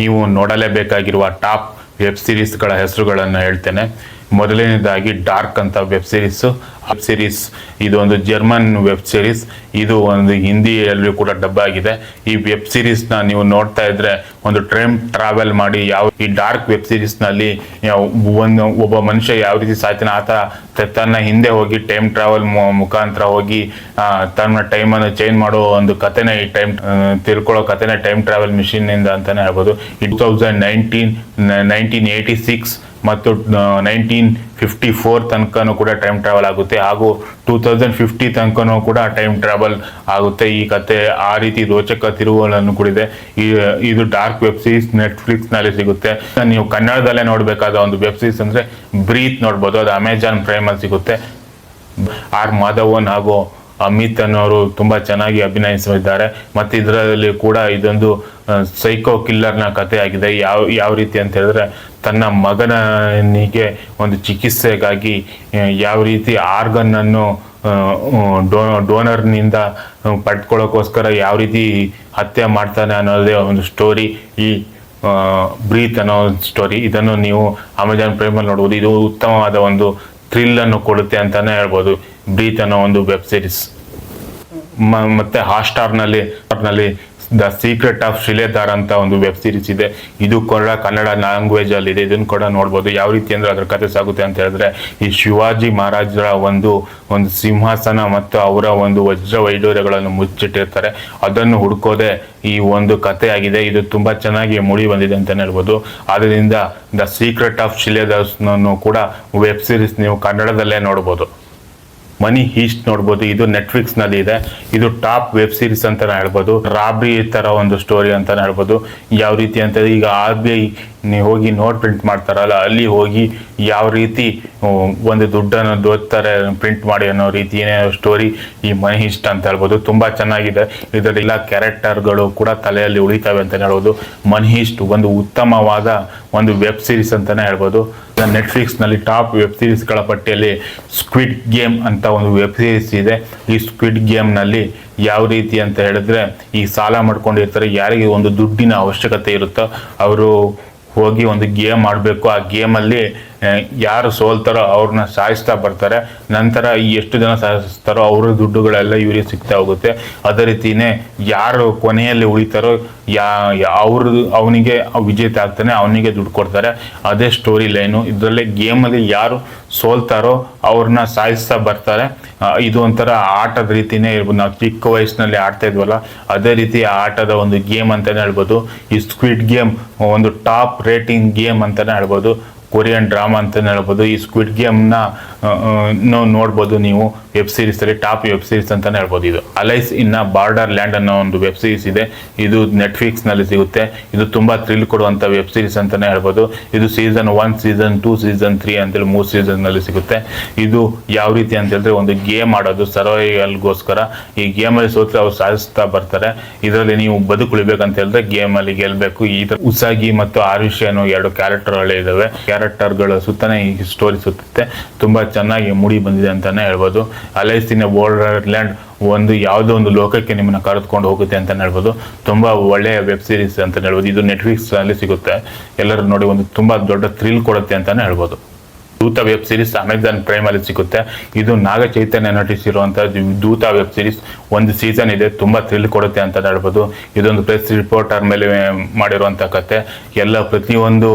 ನೀವು ನೋಡಲೇಬೇಕಾಗಿರುವ top web ಸೀರೀಸ್ಗಳ ಹೆಸರುಗಳನ್ನು ಹೇಳ್ತೇನೆ. ಮೊದಲನೇದಾಗಿ ಡಾರ್ಕ್ ಅಂತ ವೆಬ್ ಸೀರೀಸ್ ಇದು ಒಂದು ಜರ್ಮನ್ ವೆಬ್ ಸೀರೀಸ್. ಇದು ಒಂದು ಹಿಂದಿಯಲ್ಲೂ ಕೂಡ ಡಬ್ ಆಗಿದೆ. ಈ ವೆಬ್ ಸೀರೀಸ್ನ ನೀವು ನೋಡ್ತಾ ಇದ್ರೆ ಒಂದು ಟೈಮ್ ಟ್ರಾವೆಲ್ ಮಾಡಿ ಈ ಡಾರ್ಕ್ ವೆಬ್ ಸೀರೀಸ್ನಲ್ಲಿ ಒಬ್ಬ ಮನುಷ್ಯ ಯಾವ ರೀತಿ ಸಾಯ್ತಾನೆ ಆತ ತನ್ನ ಹಿಂದೆ ಹೋಗಿ ಟೈಮ್ ಟ್ರಾವೆಲ್ ಮುಖಾಂತರ ಹೋಗಿ ತನ್ನ ಟೈಮನ್ನು ಚೇಂಜ್ ಮಾಡೋ ಒಂದು ಕಥೆನೇ ಈ ತಿಳ್ಕೊಳ್ಳೋ ಕಥೆನೇ ಟೈಮ್ ಟ್ರಾವೆಲ್ ಮಿಷಿನ್ ಇಂದ ಅಂತಾನೆ ಹೇಳ್ಬೋದು. 1986 ಮತ್ತು 1954 ತನಕನೂ ಕೂಡ ಟೈಮ್ ಟ್ರಾವೆಲ್ ಆಗುತ್ತೆ, ಹಾಗೂ 2050 ತನಕನೂ ಕೂಡ ಟೈಮ್ ಟ್ರಾವೆಲ್ ಆಗುತ್ತೆ. ಈ ಕತೆ ಆ ರೀತಿ ರೋಚಕ ತಿರುವುಗಳನ್ನು ಕೂಡಿದೆ. ಇದು ಡಾರ್ಕ್ ವೆಬ್ ಸೀರೀಸ್ ನೆಟ್ಫ್ಲಿಕ್ಸ್ ನಲ್ಲಿ ಸಿಗುತ್ತೆ. ನೀವು ಕನ್ನಡದಲ್ಲೇ ನೋಡಬೇಕಾದ ಒಂದು ವೆಬ್ ಸೀರೀಸ್ ಅಂದ್ರೆ ಬ್ರೀತ್ ನೋಡ್ಬೋದು. ಅದು ಅಮೆಜಾನ್ ಪ್ರೈಮ್ ಅಲ್ಲಿ ಸಿಗುತ್ತೆ. ಆರ್ ಮಾಧವನ್ ಹಾಗೂ ಅಮಿತ್ ಅನ್ನೋರು ತುಂಬಾ ಚೆನ್ನಾಗಿ ಅಭಿನಯಿಸಿದ್ದಾರೆ. ಮತ್ತೆ ಇದರಲ್ಲಿ ಕೂಡ ಇದೊಂದು ಸೈಕೋ ಕಿಲ್ಲರ್ನ ಕಥೆ ಆಗಿದೆ. ಯಾವ ರೀತಿ ಅಂತ ಹೇಳಿದ್ರೆ ತನ್ನ ಮಗನಿಗೆ ಒಂದು ಚಿಕಿತ್ಸೆಗಾಗಿ ಯಾವ ರೀತಿ ಆರ್ಗನ್ ಅನ್ನು ಡೋನರ್ನಿಂದ ಪಡ್ಕೊಳ್ಳೋಕ್ಕೋಸ್ಕರ ಯಾವ ರೀತಿ ಹತ್ಯೆ ಮಾಡ್ತಾನೆ ಅನ್ನೋದೇ ಒಂದು ಸ್ಟೋರಿ ಈ ಬ್ರೀತ್ ಅನ್ನೋ ಸ್ಟೋರಿ. ಇದನ್ನು ನೀವು ಅಮೆಜಾನ್ ಪ್ರೈಮಲ್ಲಿ ನೋಡ್ಬೋದು. ಇದು ಉತ್ತಮವಾದ ಒಂದು ಥ್ರಿಲ್ ಅನ್ನು ಕೊಡುತ್ತೆ ಅಂತಾನೆ ಹೇಳ್ಬೋದು ಬ್ರೀತ್ ಅನ್ನೋ ಒಂದು ವೆಬ್ ಸೀರೀಸ್. ಮತ್ತೆ ಹಾಟ್‌ಸ್ಟಾರ್ನಲ್ಲಿ ದ ಸೀಕ್ರೆಟ್ ಆಫ್ ಶಿಲೇದಾರ್ ಅಂತ ಒಂದು ವೆಬ್ ಸೀರೀಸ್ ಇದೆ. ಇದು ಕೂಡ ಕನ್ನಡ ಲ್ಯಾಂಗ್ವೇಜ್ ಅಲ್ಲಿ ಇದೆ. ಇದನ್ನು ಕೂಡ ನೋಡ್ಬೋದು. ಯಾವ ರೀತಿ ಅಂದ್ರೆ ಅದ್ರ ಕಥೆ ಸಾಗುತ್ತೆ ಅಂತ ಹೇಳಿದ್ರೆ ಈ ಶಿವಾಜಿ ಮಹಾರಾಜರ ಒಂದು ಸಿಂಹಾಸನ ಮತ್ತು ಅವರ ಒಂದು ವಜ್ರ ವೈಡೂರ್ಯಗಳನ್ನು ಮುಚ್ಚಿಟ್ಟಿರ್ತಾರೆ. ಅದನ್ನು ಹುಡುಕೋದೆ ಈ ಒಂದು ಕಥೆ ಆಗಿದೆ. ಇದು ತುಂಬಾ ಚೆನ್ನಾಗಿ ಮೂಡಿ ಬಂದಿದೆ ಅಂತಾನೆ ಹೇಳ್ಬೋದು. ಆದ್ದರಿಂದ ದ ಸೀಕ್ರೆಟ್ ಆಫ್ ಶಿಲೇದಾರ್ ಕೂಡ ವೆಬ್ ಸೀರೀಸ್ ನೀವು ಕನ್ನಡದಲ್ಲೇ ನೋಡ್ಬೋದು. ಮನಿ ಹೀಸ್ಟ್ ನೋಡ್ಬೋದು. ಇದು ನೆಟ್ಫ್ಲಿಕ್ಸ್ ನಲ್ಲಿ ಇದೆ. ಇದು ಟಾಪ್ ವೆಬ್ ಸೀರೀಸ್ ಅಂತಾನೆ ಹೇಳ್ಬೋದು. ರಾಬ್ರಿ ತರ ಒಂದು ಸ್ಟೋರಿ ಅಂತಾನೆ ಹೇಳ್ಬೋದು. ಯಾವ ರೀತಿ ಅಂತ ಈಗ RBI ನೀವು ಹೋಗಿ ನೋಟ್ ಪ್ರಿಂಟ್ ಮಾಡ್ತಾರಲ್ಲ, ಅಲ್ಲಿ ಹೋಗಿ ಯಾವ ರೀತಿ ಒಂದು ದುಡ್ಡನ್ನು ದೋಚ್ತಾರೆ ಪ್ರಿಂಟ್ ಮಾಡಿ ಅನ್ನೋ ರೀತಿಯೇ ಸ್ಟೋರಿ ಈ ಮನಿ ಹೀಸ್ಟ್ ಅಂತ ಹೇಳ್ಬೋದು. ತುಂಬಾ ಚೆನ್ನಾಗಿದೆ. ಇದರಲ್ಲಿ ಎಲ್ಲ ಕ್ಯಾರೆಕ್ಟರ್ಗಳು ಕೂಡ ತಲೆಯಲ್ಲಿ ಉಳಿತಾವೆ ಅಂತಾನೆ ಹೇಳ್ಬೋದು. ಮನಿ ಹೀಸ್ಟ್ ಒಂದು ಉತ್ತಮವಾದ ಒಂದು ವೆಬ್ ಸೀರೀಸ್ ಅಂತಾನೆ ಹೇಳ್ಬೋದು. ನೆಟ್ಫ್ಲಿಕ್ಸ್ ನಲ್ಲಿ ಟಾಪ್ ವೆಬ್ ಸೀರೀಸ್ ಗಳ ಪಟ್ಟಿಯಲ್ಲಿ ಸ್ಕ್ವಿಡ್ ಗೇಮ್ ಅಂತ ಒಂದು ವೆಬ್ ಸೀರೀಸ್ ಇದೆ. ಈ ಸ್ಕ್ವಿಡ್ ಗೇಮ್ ನಲ್ಲಿ ಯಾವ ರೀತಿ ಅಂತ ಹೇಳಿದ್ರೆ ಈ ಸಾಲ ಮಾಡ್ಕೊಂಡಿರ್ತಾರೆ, ಯಾರಿಗೆ ಒಂದು ದುಡ್ಡಿನ ಅವಶ್ಯಕತೆ ಇರುತ್ತೋ ಅವರು ಹೋಗಿ ಒಂದು ಗೇಮ್ ಆಡಬೇಕು. ಆ ಗೇಮಲ್ಲಿ ಯಾರು ಸೋಲ್ತಾರೋ ಅವ್ರನ್ನ ಸಾಯಿಸ್ತಾ ಬರ್ತಾರೆ. ನಂತರ ಎಷ್ಟು ಜನ ಸಾಯಿಸ್ತಾರೋ ಅವ್ರ ದುಡ್ಡುಗಳೆಲ್ಲ ಇವರಿಗೆ ಸಿಗ್ತಾ ಹೋಗುತ್ತೆ. ಅದೇ ರೀತಿನೇ ಯಾರು ಕೊನೆಯಲ್ಲಿ ಉಳಿತಾರೋ ಅವನಿಗೆ ವಿಜೇತ ಆಗ್ತಾನೆ, ಅವನಿಗೆ ದುಡ್ಡು ಕೊಡ್ತಾರೆ. ಅದೇ ಸ್ಟೋರಿ ಲೈನು. ಇದರಲ್ಲಿ ಗೇಮಲ್ಲಿ ಯಾರು ಸೋಲ್ತಾರೋ ಅವ್ರನ್ನ ಸಾಯಿಸ್ತಾ ಬರ್ತಾರೆ. ಇದು ಒಂಥರ ಆಟದ ರೀತಿನೇ ಇರ್ಬೋದು. ನಾವು ಚಿಕ್ಕ ವಯಸ್ಸಿನಲ್ಲಿ ಆಡ್ತಾ ಇದ್ವಲ್ಲ, ಅದೇ ರೀತಿ ಆಟದ ಒಂದು ಗೇಮ್ ಅಂತಾನೆ ಹೇಳ್ಬೋದು. ಈ ಸ್ಕ್ವಿಡ್ ಗೇಮ್ ಒಂದು ಟಾಪ್ ರೇಟಿಂಗ್ ಗೇಮ್ ಅಂತಾನೆ ಹೇಳ್ಬೋದು. ಕೊರಿಯನ್ ಡ್ರಾಮಾ ಅಂತಾನೆ ಹೇಳ್ಬೋದು. ಈ ಸ್ಕ್ವಿಡ್ ಗೇಮ್ನ ನೋಡ್ಬೋದು ನೀವು ವೆಬ್ ಸೀರೀಸ್ ಅಲ್ಲಿ. ಟಾಪ್ ವೆಬ್ ಸೀರೀಸ್ ಅಂತಾನೆ ಹೇಳ್ಬೋದು. ಇದು ಅಲೈಸ್ ಇನ್ ಬಾರ್ಡರ್ ಲ್ಯಾಂಡ್ ಅನ್ನೋ ಒಂದು ವೆಬ್ ಸೀರೀಸ್ ಇದೆ. ಇದು ನೆಟ್ಫ್ಲಿಕ್ಸ್ ನಲ್ಲಿ ಸಿಗುತ್ತೆ. ಇದು ತುಂಬಾ ಥ್ರಿಲ್ ಕೊಡುವಂತ ವೆಬ್ ಸೀರೀಸ್ ಅಂತಾನೆ ಹೇಳ್ಬೋದು. ಇದು ಸೀಸನ್ 1, ಸೀಸನ್ 2, ಸೀಸನ್ 3 ಅಂತೇಳಿ 3 ಸೀಸನ್ ನಲ್ಲಿ ಸಿಗುತ್ತೆ. ಇದು ಯಾವ ರೀತಿ ಅಂತ ಹೇಳಿದ್ರೆ ಒಂದು ಗೇಮ್ ಆಡೋದು ಸರ್ವೈವಲ್ಗೋಸ್ಕರ. ಈ ಗೇಮ್ ಅಲ್ಲಿ ಸೋತ್ರೆ ಅವ್ರು ಸಾಧಿಸ್ತಾ ಬರ್ತಾರೆ. ಇದರಲ್ಲಿ ನೀವು ಬದುಕುಳಿಬೇಕಂತ ಹೇಳಿದ್ರೆ ಗೇಮ್ ಅಲ್ಲಿ ಗೆಲ್ಬೇಕು. ಈ ಉಸಾಗಿ ಮತ್ತು ಆರುಷಿ ಅನ್ನೋ 2 ಕ್ಯಾರೆಕ್ಟರ್ಗಳೇ ಇದಾವೆ. ಕ್ಯಾರೆಕ್ಟರ್ಗಳ ಸುತ್ತನೇ ಈ ಸ್ಟೋರಿ ಸುತ್ತುತ್ತೆ. ತುಂಬಾ ಚೆನ್ನಾಗಿ ಮೂಡಿ ಬಂದಿದೆ ಅಂತಾನೆ ಹೇಳ್ಬೋದು. ಅಲೈಸ್ ಇನ್ ಬಾರ್ಡರ್ ಲ್ಯಾಂಡ್ ಒಂದು ಯಾವುದೋ ಒಂದು ಲೋಕಕ್ಕೆ ನಿಮ್ಮನ್ನ ಕರೆದುಕೊಂಡು ಹೋಗುತ್ತೆ ಅಂತಾನೆ ಹೇಳ್ಬೋದು. ತುಂಬಾ ಒಳ್ಳೆಯ ವೆಬ್ ಸೀರೀಸ್ ಅಂತಾನೆ ಹೇಳ್ಬೋದು. ಇದು ನೆಟ್ಫ್ಲಿಕ್ಸ್ ಅಲ್ಲಿ ಸಿಗುತ್ತೆ. ಎಲ್ಲರೂ ನೋಡಿ ಒಂದು ತುಂಬಾ ದೊಡ್ಡ ಥ್ರಿಲ್ ಕೊಡುತ್ತೆ ಅಂತಾನೆ ಹೇಳ್ಬೋದು. ದೂತ ವೆಬ್ ಸೀರೀಸ್ ಅಮೆಜಾನ್ ಪ್ರೈಮ್ ಅಲ್ಲಿ ಸಿಗುತ್ತೆ. ಇದು ನಾಗ ಚೈತನ್ಯ ನಟಿಸಿರುವಂತಹ ದೂತ ವೆಬ್ ಸೀರೀಸ್. ಒಂದು ಸೀಸನ್ ಇದೆ. ತುಂಬಾ ಥ್ರಿಲ್ ಕೊಡುತ್ತೆ ಅಂತ ಹೇಳ್ಬೋದು. ಇದೊಂದು ಪ್ರೆಸ್ ರಿಪೋರ್ಟರ್ ಮೇಲೆ ಮಾಡಿರುವಂತ ಕತೆ. ಪ್ರತಿಯೊಂದು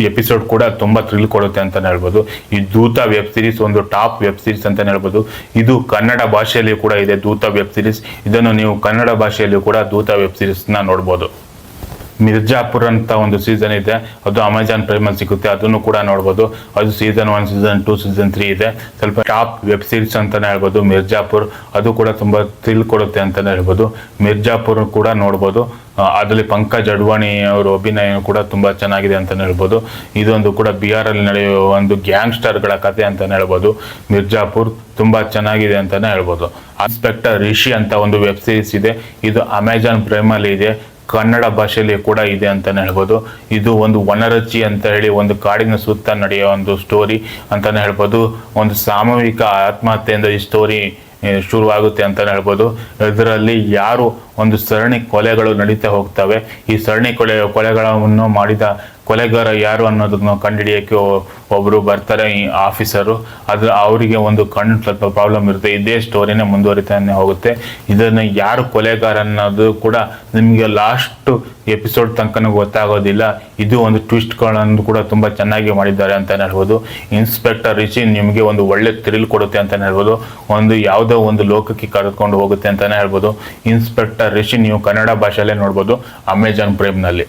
ಎಪಿಸೋಡ್ ಕೂಡ ತುಂಬಾ ಥ್ರಿಲ್ ಕೊಡುತ್ತೆ ಅಂತಾನೆ ಹೇಳ್ಬೋದು. ಈ ದೂತ ವೆಬ್ ಸೀರೀಸ್ ಒಂದು ಟಾಪ್ ವೆಬ್ ಸೀರೀಸ್ ಅಂತಾನೆ ಹೇಳ್ಬೋದು. ಇದು ಕನ್ನಡ ಭಾಷೆಯಲ್ಲಿ ಕೂಡ ಇದೆ ದೂತ ವೆಬ್ ಸೀರೀಸ್. ಇದನ್ನು ನೀವು ಕನ್ನಡ ಭಾಷೆಯಲ್ಲಿ ಕೂಡ ದೂತ ವೆಬ್ ಸೀರೀಸ್ ನ ನೋಡ್ಬೋದು. ಮಿರ್ಜಾಪುರ್ ಅಂತ ಒಂದು ಸೀಸನ್ ಇದೆ. ಅದು ಅಮೆಜಾನ್ ಪ್ರೈಮ್ ಅಲ್ಲಿ ಸಿಗುತ್ತೆ. ಅದನ್ನು ಕೂಡ ನೋಡ್ಬೋದು. ಅದು ಸೀಸನ್ 1, ಸೀಸನ್ 2, ಸೀಸನ್ 3 ಇದೆ. ಸ್ವಲ್ಪ ಟಾಪ್ ವೆಬ್ ಸೀರೀಸ್ ಅಂತಾನೆ ಹೇಳ್ಬೋದು ಮಿರ್ಜಾಪುರ್. ಅದು ಕೂಡ ತುಂಬಾ ಥ್ರಿಲ್ ಕೊಡುತ್ತೆ ಅಂತಾನೆ ಹೇಳ್ಬೋದು. ಮಿರ್ಜಾಪುರ್ ಕೂಡ ನೋಡ್ಬೋದು. ಅದರಲ್ಲಿ ಪಂಕಜ್ ಅಡ್ವಾಣಿ ಅವರ ಅಭಿನಯ ಕೂಡ ತುಂಬಾ ಚೆನ್ನಾಗಿದೆ ಅಂತಾನೆ ಹೇಳ್ಬೋದು. ಇದೊಂದು ಕೂಡ ಬಿಹಾರ್ ಅಲ್ಲಿ ನಡೆಯುವ ಒಂದು ಗ್ಯಾಂಗ್ಸ್ಟರ್ ಗಳ ಕಥೆ ಅಂತಾನೆ ಹೇಳ್ಬೋದು. ಮಿರ್ಜಾಪುರ್ ತುಂಬಾ ಚೆನ್ನಾಗಿದೆ ಅಂತಾನೆ ಹೇಳ್ಬೋದು. ಇನ್ಸ್ಪೆಕ್ಟರ್ ರಿಷಿ ಅಂತ ಒಂದು ವೆಬ್ ಸೀರೀಸ್ ಇದೆ. ಇದು ಅಮೆಜಾನ್ ಪ್ರೈಮ್ ಅಲ್ಲಿ ಇದೆ. ಕನ್ನಡ ಭಾಷೆಯಲ್ಲಿ ಕೂಡ ಇದೆ ಅಂತಾನೆ ಹೇಳ್ಬೋದು. ಇದು ಒಂದು ವನರಚಿ ಅಂತ ಹೇಳಿ ಒಂದು ಕಾಡಿನ ಸುತ್ತ ನಡೆಯುವ ಒಂದು ಸ್ಟೋರಿ ಅಂತಾನೆ ಹೇಳ್ಬೋದು. ಒಂದು ಸಾಮೂಹಿಕ ಆತ್ಮಹತ್ಯೆಯಿಂದ ಈ ಸ್ಟೋರಿ ಶುರುವಾಗುತ್ತೆ ಅಂತಲೇ ಹೇಳ್ಬೋದು. ಇದರಲ್ಲಿ ಯಾರು ಒಂದು ಸರಣಿ ಕೊಲೆಗಳು ನಡೀತಾ ಹೋಗ್ತವೆ, ಈ ಸರಣಿ ಕೊಲೆಗಳನ್ನು ಮಾಡಿದ ಕೊಲೆಗಾರ ಯಾರು ಅನ್ನೋದನ್ನು ಕಂಡುಹಿಡಿಯೋಕ್ಕೆ ಒಬ್ಬರು ಬರ್ತಾರೆ, ಈ ಆಫೀಸರು. ಅವರಿಗೆ ಒಂದು ಕಣ್ಣು ಸ್ವಲ್ಪ ಪ್ರಾಬ್ಲಮ್ ಇರುತ್ತೆ. ಇದೇ ಸ್ಟೋರಿನೇ ಮುಂದುವರಿತಾನೆ ಹೋಗುತ್ತೆ. ಇದನ್ನು ಯಾರು ಕೊಲೆಗಾರ ಅನ್ನೋದು ಕೂಡ ನಿಮಗೆ ಲಾಸ್ಟ್ ಎಪಿಸೋಡ್ ತನಕ ಗೊತ್ತಾಗೋದಿಲ್ಲ. ಇದು ಒಂದು ಟ್ವಿಸ್ಟ್ಗಳನ್ನು ಕೂಡ ತುಂಬ ಚೆನ್ನಾಗಿ ಮಾಡಿದ್ದಾರೆ ಅಂತಲೇ ಹೇಳ್ಬೋದು. ಇನ್ಸ್ಪೆಕ್ಟರ್ ರಿಷಿ ನಿಮಗೆ ಒಂದು ಒಳ್ಳೆ ಥ್ರಿಲ್ ಕೊಡುತ್ತೆ ಅಂತಲೇ ಹೇಳ್ಬೋದು. ಯಾವುದೋ ಒಂದು ಲೋಕಕ್ಕೆ ಕರೆದುಕೊಂಡು ಹೋಗುತ್ತೆ ಅಂತಲೇ ಹೇಳ್ಬೋದು. ಇನ್ಸ್ಪೆಕ್ಟರ್ ರಿಷಿ ನೀವು ಕನ್ನಡ ಭಾಷೆಯಲ್ಲೇ ನೋಡ್ಬೋದು ಅಮೆಜಾನ್ ಪ್ರೈಮ್ನಲ್ಲಿ.